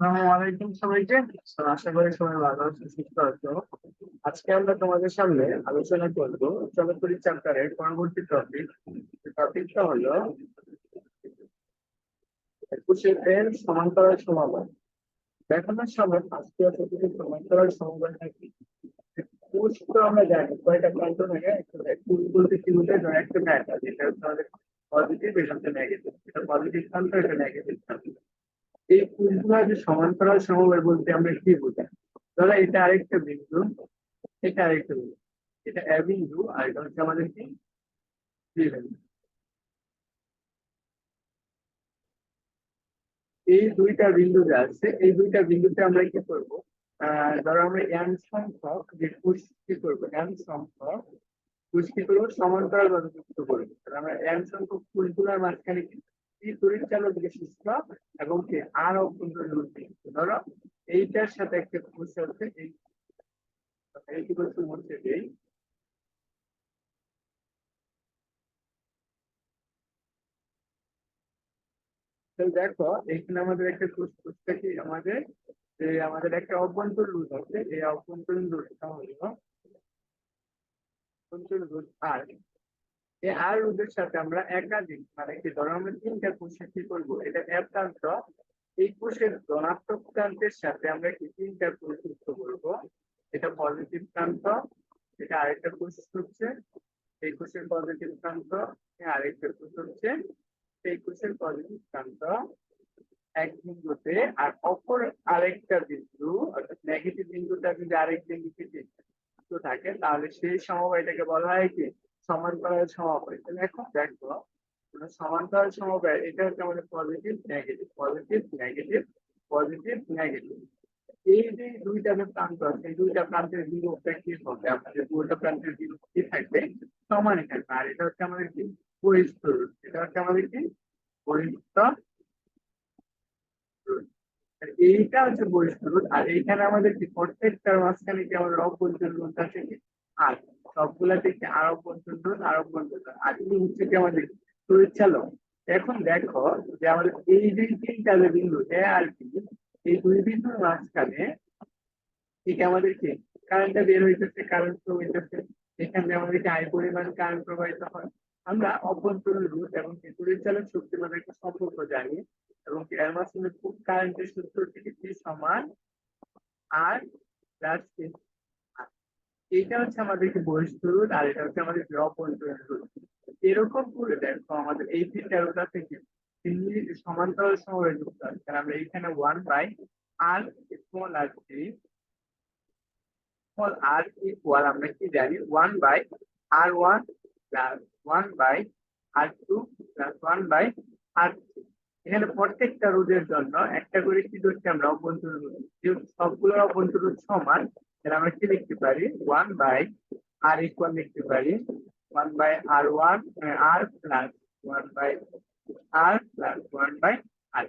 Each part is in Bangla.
আসসালামু আলাইকুম সবাইকে। তো আশা করি সবাই ভালো আছো, সুস্থ আছো। আজকে আমরা তোমাদের সামনে আলোচনা করব চলচ্চিত্র চ্যাপ্টারের পরবর্তী টপিক। টপিকটা হলো একুশের এর সমান্তরাল সমবায়। দেখানোর সময় আজকে টপিকে সমান্তরাল সমবায় নাকি কোষ তো আমরা জানি কয়টা প্রান্ত থাকে। কোষ বলতে কি বোঝায়? ধরো একটা ম্যাটার যেটা হচ্ছে আমাদের পজিটিভ, এটা হচ্ছে নেগেটিভ। এটা পজিটিভ প্রান্ত, এটা নেগেটিভ প্রান্ত। এই কোষগুলো যে সমান্তরাল সমবায় বলতে আমরা কি বোঝাই? ধরো এটা আরেকটা বিন্দু, এটা আরেকটা বিন্দু, এটা এ বিন্দু আর এটা হচ্ছে আমাদের কি বি বিন্দু। এই দুইটা বিন্দু যে আছে, এই দুইটা বিন্দুতে আমরা কি করব? ধরো আমরা এন সংখ্যক যে কোষ কি করবো, এন সংখ্যক কোষ কি করবো, সমান্তরাল ভাবে যুক্ত করবো। আমরা এন সংখ্যক কোষগুলোর মাঝখানে কি তড়িৎ চালক বিশিষ্ট এবং কি আর অভ্যন্তরীণ উদ্দীপক। ধরো এইটার সাথে একটা কোষ আছে, এই কি করছে হচ্ছে এই। তো দেখো এখানে আমাদের একটা কোষটা কি আমাদের, যে আমাদের একটা অভ্যন্তরীণ রোধ আছে, এই অভ্যন্তরীণ রোধটা হলো অভ্যন্তরীণ রোধ আর। এই আর রোধের সাথে আমরা একাধিক মানে কি, ধরো আমরা তিনটা কোষে কি করবো, এটা এক প্রান্ত, এই কোষের ধনাত্মক প্রান্তের সাথে আমরা কি তিনটা কোষ যুক্ত করবো। এটা পজিটিভ প্রান্ত, এটা আরেকটা কোষ হচ্ছে এই কোষের পজিটিভ প্রান্ত, আরেকটা কোষ হচ্ছে এই কোষের পজিটিভ প্রান্ত এক বিন্দুতে। আর অপর আরেকটা বিন্দু অর্থাৎ নেগেটিভ বিন্দুটা যদি আরেক বিন্দুতে যুক্ত থাকে, তাহলে সেই সমবায়টাকে বলা হয় কি সমান্তরাল সমবায়। তাহলে এখন দেখো সমান্তরাল সমবায় এটা হচ্ছে আমাদের positive negative, positive negative, positive negative. এই যে দুইটা যে প্রান্ত আছে, এই দুইটা প্রান্তের বিভবটা কি হবে, আমাদের দুইটা প্রান্তের বিভব কি থাকবে, সমানই থাকবে। আর এটা হচ্ছে আমাদের কি বহিঃস্থ রোধ, এটা হচ্ছে আমাদের কি বহিঃস্থ রোধ। আর এইটা হচ্ছে বহিঃস্থ রোধ। আর এইখানে আমাদের কি প্রত্যেকটার মাঝখানে কি আমাদের অভ্যন্তরীণ রোধ আছে কি আর, সবগুলাতে কি আর অভ্যন্তরীণ রোধ আর অভ্যন্তরীণ রোধ। আর এই হচ্ছে কি আমাদের তড়িৎ চালক। এখন দেখো যে আমাদের এই যে তিনটা যে বিন্দু এ আর বি, এই দুই বিন্দুর মাঝখানে ঠিক আমাদের কি কারেন্টটা বের হইতেছে, কারেন্ট ফ্লো হইতেছে। এখানে আমাদেরকে আয় পরিমাণ কারেন্ট প্রবাহিত হয়। আমরা অভ্যন্তরীণ রোধ এবং তড়িৎ চালক শক্তির মধ্যে একটা সম্পর্ক জানি, এবং এর মাধ্যমে খুব কারেন্টের সূত্র থেকে কি সমান আর প্লাস এইটা হচ্ছে আমাদের কি বহিঃস্থ রোধ, আর এটা হচ্ছে আমাদের অভ্যন্তরীণ রোধ। এরকম করে দেখো আমাদের এই তিনটা রোধ থেকে তিনটি সমান্তরাল সমবায় যুক্ত আছে। কারণ আমরা এখানে one by R small R three, small R equal আমরা কি জানি one by R one plus one by R two plus one by R three. এখানে প্রত্যেকটা রোধের জন্য একটা করে কি ধরছি আমরা অভ্যন্তরীণ রোধ, যেহেতু সবগুলোর অভ্যন্তরীণ রোধ সমান, তাহলে আমরা কি লিখতে পারি ওয়ান বাই আর ইকুয়াল লিখতে পারি one by R one R plus one by R plus one by R.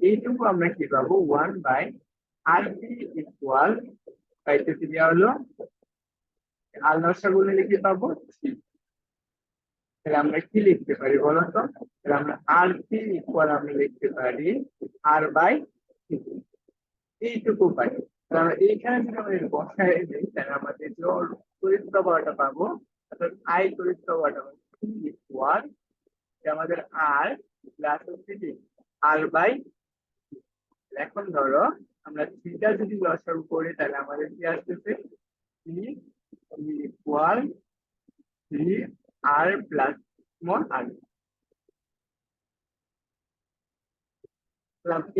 এইটুকু আমরা কি পাবো ওয়ান বাই আর ইকুয়াল পাইতেছি দেওয়া হলো আর রসাগুলো লিখে পাবো থ্রি। তাহলে আমরা কি লিখতে পারি বলতো? তাহলে আমরা আর থ্রি ইকুয়াল আমরা লিখতে পারি আর বাই এইটুকু পাই। তাহলে আমরা এইখানে যদি আমাদের বসায় দিই, তাহলে আমাদের যে তড়িৎ প্রবাহটা পাবো, অর্থাৎ আই তড়িৎ প্রবাহটা পাবো ইকুয়াল আমাদের আর প্লাস হচ্ছে কি আর বাই। এখন ধরো আমরা থ্রিটা যদি লসাগু করি, তাহলে আমাদের কি আসতেছে থ্রি ইকুয়াল থ্রি আর প্লাস স্মল আর।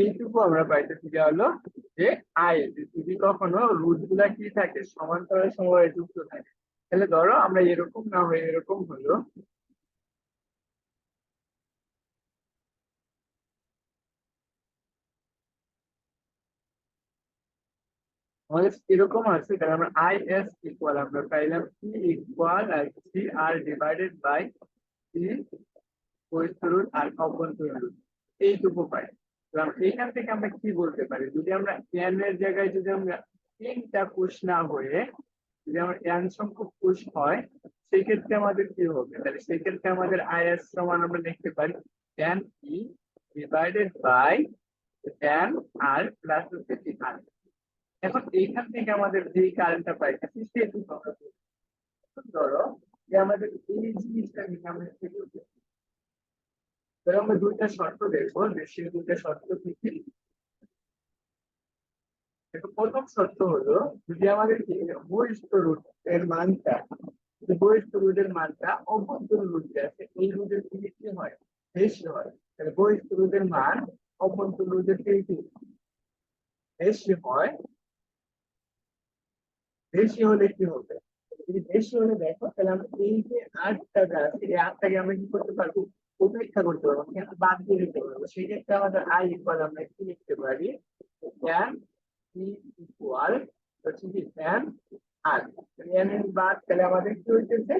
এইটুকু আমরা পাইতেছি যে হলো যে আই, যদি কখনো রুট গুলা কি থাকে সমান্তরাল সমবায়ে যুক্ত থাকে, তাহলে ধরো আমরা এরকম না হয়ে এরকম হলো, আমাদের এরকম আছে। তাহলে আমরা আই এস ইকুয়াল আমরা পাইলাম C equal R C R divided by C বহিঃস্থ রুট আর অভ্যন্তরীণ রুট, এইটুকু পাই। এখান থেকে আমরা কি বলতে পারি, যদি আমরা এন এর জায়গায় যদি আমরা তিনটা কোষ না হয়ে যদি আমার এন সংখ্যক কোষ হয়, সেই ক্ষেত্রে আমাদের কি হবে? তাহলে সেই ক্ষেত্রে আমাদের আইএস সমান আমরা লিখতে পারি n E divided by n R plus হচ্ছে কি আর। এখন এইখান থেকে আমাদের যে কারেন্টটা পাইতেছি সেটি আমরা বলবো। ধরো যে আমাদের এই জিনিসটা নিয়ে আমরা কি করবো, ধরো আমরা দুইটা শর্ত দেখবো, যে সেই দুইটা শর্ত কি কি। দেখো প্রথম শর্ত হলো, যদি আমাদের কি বহিষ্ঠ রুট এর মানটা, যে বহিষ্ঠ রুটের মানটা অভ্যন্তর রুটে আছে এই রুটের থেকে কি হয়, বেশি হয়, তাহলে বহিষ্ঠ রুটের মান অভ্যন্তর রুটের থেকে কি বেশি হয়। বেশি হলে কি হবে, যদি বেশি হলে দেখো তাহলে আমরা এই যে আটটা আছে এই আটটাকে আমরা কি করতে পারবো, উপেক্ষা করতে পারবো, কিন্তু বাদ দিয়ে দিতে পারবো। সেই ক্ষেত্রে আমাদের আই ইকুয়াল আমরা কি লিখতে পারি, ট্যান ই ইকুয়াল হচ্ছে কি ট্যান আর, এন এর বাদ তাহলে আমাদের কি হইতেছে,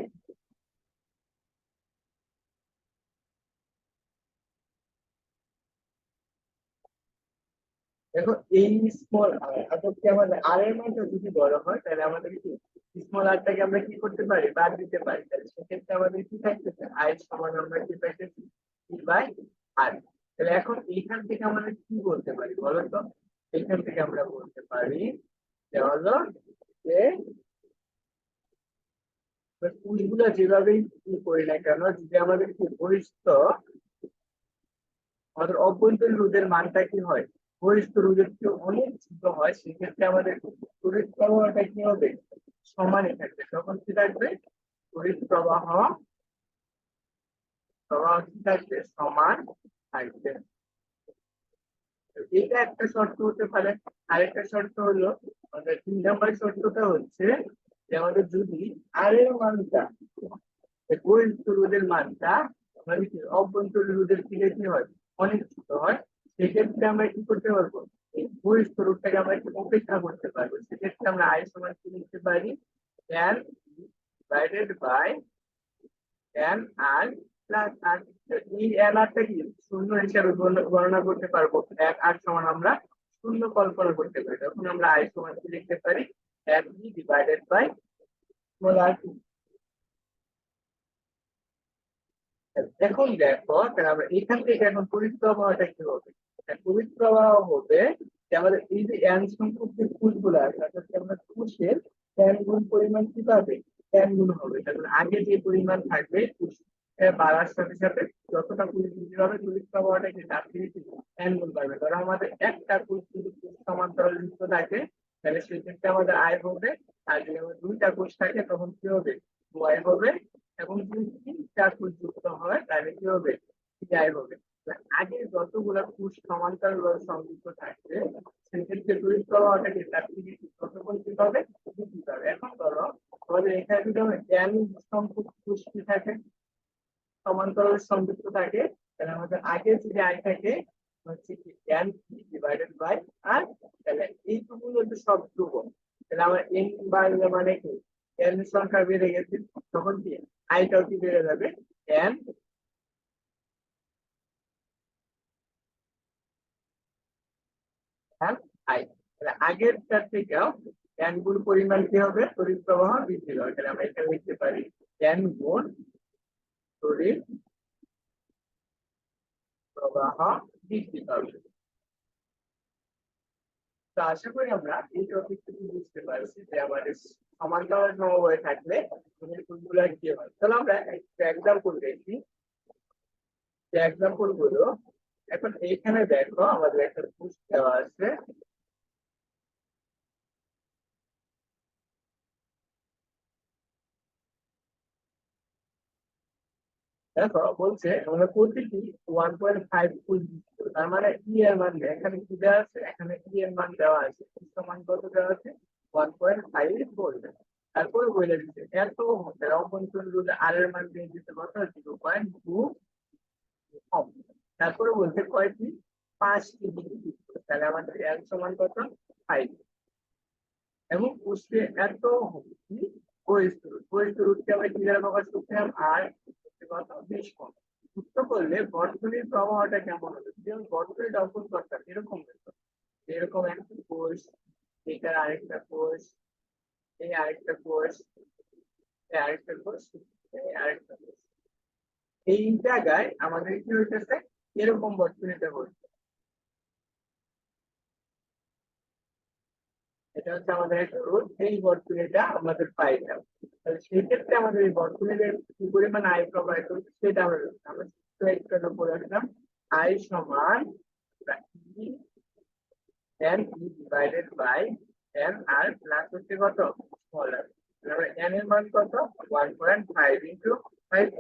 দেখো এই স্মল আর অর্থাৎ কি আমাদের আর এর মানটা যদি বড় হয় তাহলে আমাদের কি স্মল আরটাকে আমরা কি করতে পারি, বাদ দিতে পারি। তাহলে সেক্ষেত্রে আমাদের কি থাকতেছে, আই সমান আমরা কি পাইতেছি ই বাই আর। তাহলে এখন এইখান থেকে আমরা কি বলতে পারি বলো তো, এখান থেকে আমরা বলতে পারি যে হলো যে কুলগুলো যেভাবেই কি করি না কেন, যদি আমাদের কি বহিষ্ঠ আমাদের অভ্যন্তরীণ রোধের মানটা কি হয়, বহিষ্ঠ রোধের চেয়ে অনেক ছোট হয়, সেক্ষেত্রে আমাদের তড়িৎ প্রবাহটা কি হবে, সমানই থাকবে। তখন কি থাকবে, তড়িৎ প্রবাহ প্রবাহ কি থাকবে, সমান থাকবে। এটা একটা শর্ত হতে পারে। আরেকটা শর্ত হলো, আমাদের 3 নম্বর শর্তটা হচ্ছে যে আমাদের যদি আর এর মানটা, বহিষ্ঠ রোধের মানটা মানে কি অভ্যন্তরীণ রোধের থেকে কি হয়, অনেক ছোট হয়, সেক্ষেত্রে আমরা কি করতে পারবো, এই বহিষ্ঠ রোধটাকে আমরা একটু উপেক্ষা করতে পারবো। সেক্ষেত্রে আমরা আই সমান কি লিখতে পারি, n divided by n R plus R. এই n আরটা কি শূন্য হিসাবে গণনা করতে পারবো, 1 আর সমান আমরা শূন্য কল্পনা করতে পারি, তখন আমরা আই সমান কি লিখতে পারি, n ডিভাইডেড বাই স্মল আর। এখন দেখো তাহলে আমরা এখান থেকে এখন তড়িৎ প্রবাহটা কি হবে, তড়িৎ প্রবাহ হবে যে আমাদের এই যে n সংখ্যক যে কোষগুলো আছে, অর্থাৎ আমরা কোষের n গুণ পরিমাণ কি পাবে, n গুণ হবে। তাহলে আগে যে পরিমাণ থাকবে কোষ বাড়ার সাথে সাথে যতটা কোষ বৃদ্ধি পাবে তড়িৎ প্রবাহটা কি তার থেকে n গুণ বাড়বে। ধরো আমাদের একটা কোষ যদি সমান্তরাল যুক্ত থাকে তাহলে সেক্ষেত্রে আমাদের আয় হবে, আর যদি আমাদের দুইটা কোষ থাকে তখন কি হবে, y হবে। এবং যদি 3টা কোষ যুক্ত হয় তাহলে কি হবে, যাই হবে। আগে যতগুলা কোষ সমান্তরালভাবে সংযুক্ত থাকবে সেক্ষেত্রে তড়িৎ প্রবাহটাকে তার থেকে ততক্ষণ কি হবে, বৃদ্ধি পাবে। এখন ধরো আমাদের এখানে যদি n সংখ্যক কোষ কি থাকে সমান্তরালে সংযুক্ত থাকে, তাহলে আমাদের আগে যদি আই থাকে হচ্ছে কি n ডিভাইডেড বাই আর, তাহলে এইটুকু হচ্ছে সব ধ্রুবক। তাহলে আমার n বাড়লে মানে কি n সংখ্যা বেড়ে গেছে, তখন কি আইটাও কি বেড়ে যাবে, n আর আই। তাহলে আগেরটার থেকেও n গুণ পরিমাণ কি হবে, তড়িৎ প্রবাহ বৃদ্ধি পাবে। তাহলে আমরা এটা লিখতে পারি n গুণ তড়িৎ প্রবাহ বৃদ্ধি পাবে। তো আশা করি আমরা এই টপিকটুকু বুঝতে পারছি যে আমাদের সমান্তরাল সমবায় থাকলে কোনগুলো কি হয়। তাহলে আমরা একটা এক্সাম্পল দেখি, যে এক্সাম্পল গুলো এখন এইখানে দেখো আমাদের একটা কোষ দেওয়া আছে। দেখো বলছে আমরা প্রতিটি 1.5 ফুল, তার মানে ই এর মান দেয়। এখানে কি দেওয়া আছে, এখানে ই এর মান দেওয়া আছে, সমান কত দেওয়া আছে, 1.5 ভোল্ট। তারপরে বলে দিচ্ছে এত অভ্যন্তরীণ রোধে আর এর মান দিয়ে দিতে কত, 0.2 ওহম। তারপরে বলছে কয়টি, 5টি বিদ্যুৎ। তাহলে আমাদের এর সমান কত, 5। এবং কোষে এত বহিষ্ঠ রোধকে আমরা কি দ্বারা প্রকাশ করছিলাম, আর কত, 20 কম। যুক্ত করলে বর্তনীর প্রবাহটা কেমন হবে, যেমন বর্তনীটা অঙ্কন করতাম এরকম হতো, এরকম একটা কোষ, এটার আরেকটা কোষ, এই আরেকটা কোষ, এই আরেকটা কোষ, এই আরেকটা কোষ। এই জায়গায় আমাদের কি হইতেছে, এরকম বর্তনীটা হচ্ছে। এটা হচ্ছে আমাদের একটা রোধ, এই বর্তনীটা আমাদের পাইলাম। তাহলে সেক্ষেত্রে আমাদের এই বর্তনীদের কি পরিমাণ আয় প্রবাহিত হচ্ছে সেটা আমরা একটু পরে আসলাম। আই সমান n E divided by n R plus হচ্ছে কত স্মল আর। এন এর মান কত 1.5 ইন্টু 5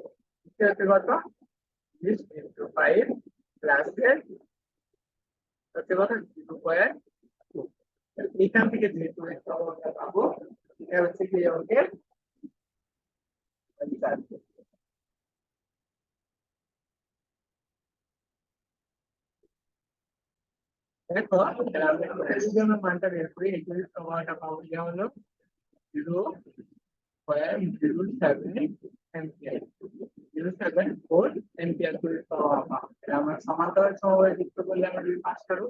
হচ্ছে কত 20 ইন্টু 5 প্লাস এর হচ্ছে কত 0.2। এখান থেকে যেহেতু একটা অঙ্কটা পাবো এটা হচ্ছে কি অঙ্কের অ্যান্সার। দেখো তাহলে আমরা যদি আমরা মানটা বের করি এখানে সময়টা পাবো যা হলো 0.07 অ্যাম্পিয়ার 0.74 অ্যাম্পিয়ার করে পাওয়া পাবো। তাহলে আমরা সমান্তরাল সমবায় যুক্ত করলে আমরা যদি পাস করব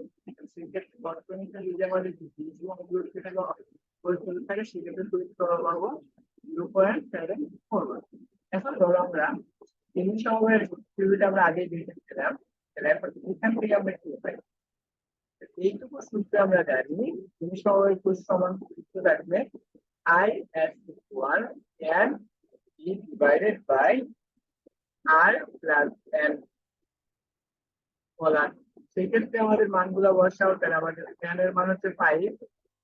সেক্ষেত্রে বর্তনীটা যদি আমাদের পরিস্থিতি থাকে সেক্ষেত্রে তড়িৎ প্রবাহ পাবো 0.741। এখন ধরো আমরা তিন সমবায়ের থিওরিটা আমরা আগে দেখেছিলাম, তাহলে এখন এখান থেকে আমরা কি পাই এইটুকু সূত্র আমরা জানি তিন সমবায়ের কোষ সমান সূত্র থাকবে I as equal n e divided by r plus n বলা। সেক্ষেত্রে আমাদের মানগুলো বসাও, তাহলে আমাদের n এর মান হচ্ছে 5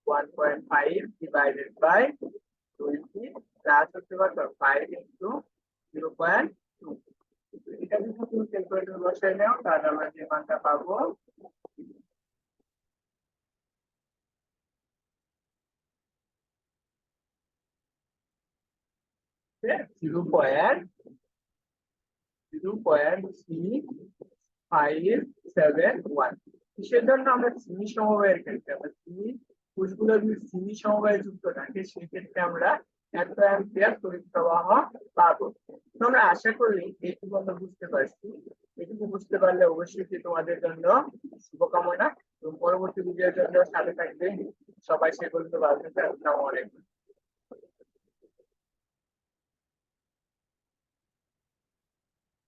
1.5 divided by 20 প্লাস হচ্ছে কত 5 into 0.2। এটা যদি তুমি ক্যালকুলেটর বসাই নাও তাহলে আমরা যে মানটা পাবো 0.3571। কিসের জন্য আমরা চিনি সমবায়ের ক্ষেত্রে আমরা চিনি কোষগুলো যদি চিনি সমবায়ে যুক্ত থাকে সেক্ষেত্রে আমরা এত অ্যাম্পিয়ার তড়িৎ প্রবাহ পাবো। তো আমরা আশা করি এইটুকু আমরা বুঝতে পারছি। এটুকু বুঝতে পারলে অবশ্যই কি তোমাদের জন্য শুভকামনা এবং পরবর্তী ভিডিওর জন্য সাথে থাকবে। সবাই সে পর্যন্ত ভালো থাকবে। আসসালামু আলাইকুম।